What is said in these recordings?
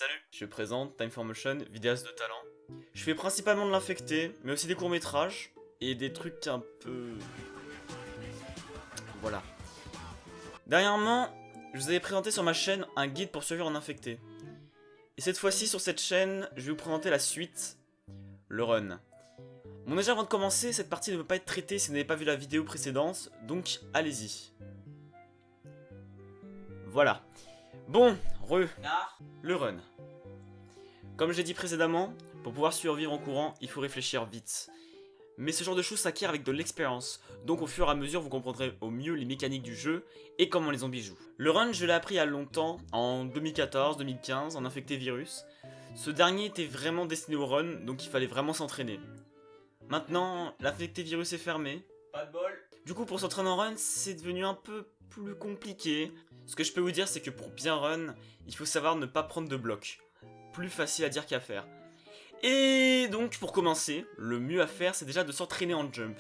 Salut, je présente Time for Motion, vidéaste de talent. Je fais principalement de l'infecté, mais aussi des courts-métrages et des trucs un peu... Voilà. Dernièrement, je vous avais présenté sur ma chaîne un guide pour survivre en infecté. Et cette fois-ci, sur cette chaîne, je vais vous présenter la suite, le run. Bon, déjà avant de commencer, cette partie ne peut pas être traitée si vous n'avez pas vu la vidéo précédente, donc allez-y. Voilà. Bon, le run. Comme j'ai dit précédemment, pour pouvoir survivre en courant, il faut réfléchir vite. Mais ce genre de choses s'acquiert avec de l'expérience, donc au fur et à mesure vous comprendrez au mieux les mécaniques du jeu et comment les zombies jouent. Le run, je l'ai appris il y a longtemps, en 2014-2015, en infecté virus. Ce dernier était vraiment destiné au run, donc il fallait vraiment s'entraîner. Maintenant, l'infecté virus est fermé. Pas de bol. Du coup, pour s'entraîner en run, c'est devenu un peu plus compliqué. Ce que je peux vous dire, c'est que pour bien run, il faut savoir ne pas prendre de bloc. Plus facile à dire qu'à faire. Et donc, pour commencer, le mieux à faire, c'est déjà de s'entraîner en jump.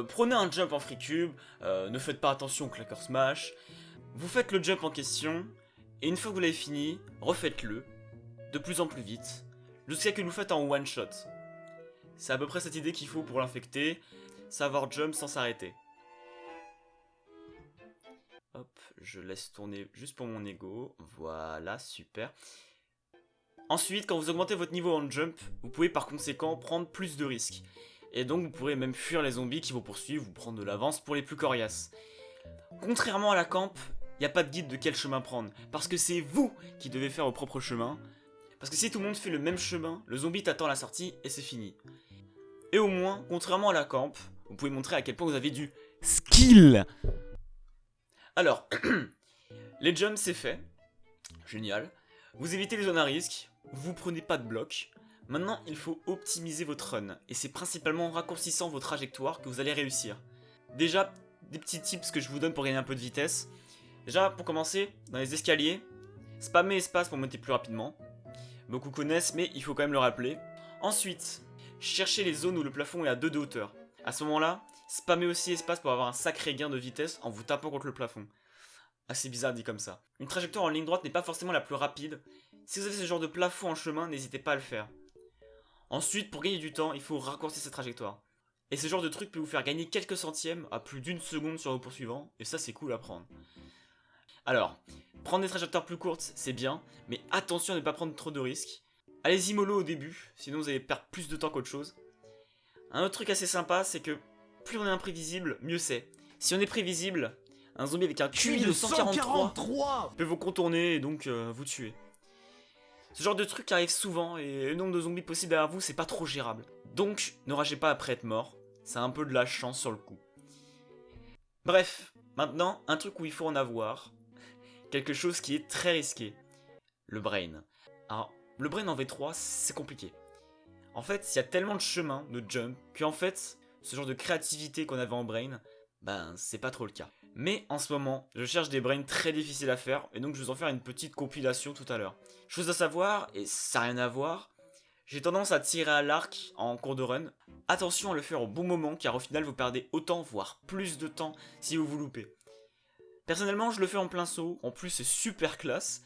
Prenez un jump en free cube, ne faites pas attention au clacker smash. Vous faites le jump en question, et une fois que vous l'avez fini, refaites-le, de plus en plus vite, jusqu'à ce que vous le faites en one shot. C'est à peu près cette idée qu'il faut pour l'infecter, savoir jump sans s'arrêter. Hop, je laisse tourner juste pour mon ego, voilà, super. Ensuite, quand vous augmentez votre niveau en jump, vous pouvez par conséquent prendre plus de risques. Et donc vous pourrez même fuir les zombies qui vous poursuivent ou prendre de l'avance pour les plus coriaces. Contrairement à la camp, il n'y a pas de guide de quel chemin prendre, parce que c'est vous qui devez faire vos propres chemins. Parce que si tout le monde fait le même chemin, le zombie t'attend à la sortie et c'est fini. Et au moins, contrairement à la camp, vous pouvez montrer à quel point vous avez du skill. Alors, les jumps c'est fait, génial. Vous évitez les zones à risque, vous prenez pas de bloc. Maintenant, il faut optimiser votre run, et c'est principalement en raccourcissant vos trajectoires que vous allez réussir. Déjà, des petits tips que je vous donne pour gagner un peu de vitesse. Déjà, pour commencer, dans les escaliers, spammez espace pour monter plus rapidement. Beaucoup connaissent, mais il faut quand même le rappeler. Ensuite, cherchez les zones où le plafond est à 2 de hauteur. À ce moment-là, spammez aussi espace pour avoir un sacré gain de vitesse en vous tapant contre le plafond. Assez bizarre dit comme ça. Une trajectoire en ligne droite n'est pas forcément la plus rapide. Si vous avez ce genre de plafond en chemin, n'hésitez pas à le faire. Ensuite, pour gagner du temps, il faut raccourcir cette trajectoire. Et ce genre de truc peut vous faire gagner quelques centièmes à plus d'une seconde sur vos poursuivants, et ça c'est cool à prendre. Alors, prendre des trajectoires plus courtes, c'est bien, mais attention à ne pas prendre trop de risques. Allez-y mollo au début, sinon vous allez perdre plus de temps qu'autre chose. Un autre truc assez sympa, c'est que plus on est imprévisible, mieux c'est. Si on est prévisible, un zombie avec un QI de 143 peut vous contourner et donc vous tuer. Ce genre de truc arrive souvent et le nombre de zombies possibles derrière vous c'est pas trop gérable. Donc ne ragez pas après être mort, c'est un peu de la chance sur le coup. Bref, maintenant un truc où il faut en avoir, quelque chose qui est très risqué, le brain. Alors le brain en V3 c'est compliqué. En fait il y a tellement de chemins de jump qu'en fait ce genre de créativité qu'on avait en brain, ben c'est pas trop le cas. Mais en ce moment, je cherche des brains très difficiles à faire, et donc je vais en faire une petite compilation tout à l'heure. Chose à savoir, et ça n'a rien à voir, j'ai tendance à tirer à l'arc en cours de run. Attention à le faire au bon moment, car au final vous perdez autant, voire plus de temps, si vous vous loupez. Personnellement, je le fais en plein saut, en plus c'est super classe,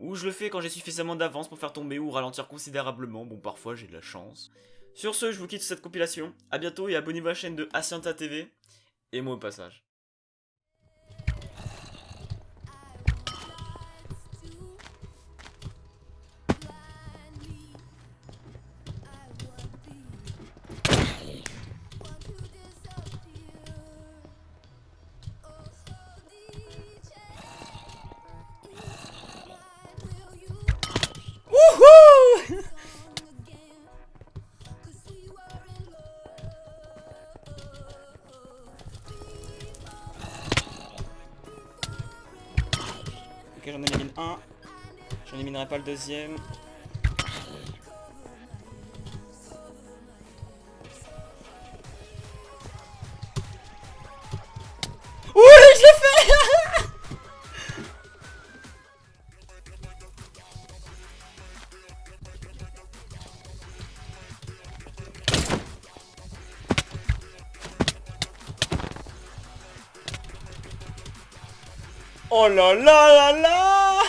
ou je le fais quand j'ai suffisamment d'avance pour faire tomber ou ralentir considérablement, bon parfois j'ai de la chance. Sur ce, je vous quitte cette compilation, à bientôt et abonnez-vous à la chaîne de Asianta TV, et moi au passage. Ok, j'en élimine un. J'en éliminerai pas le deuxième. Oui, je l'ai fait. Oh là là là là.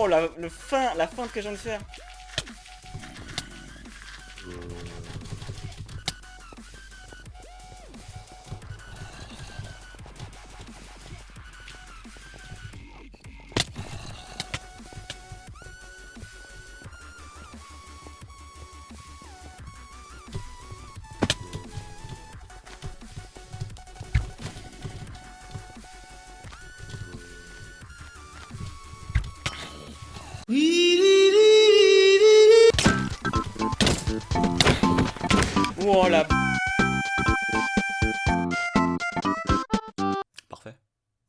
Oh la feinte que je viens de faire. Oh la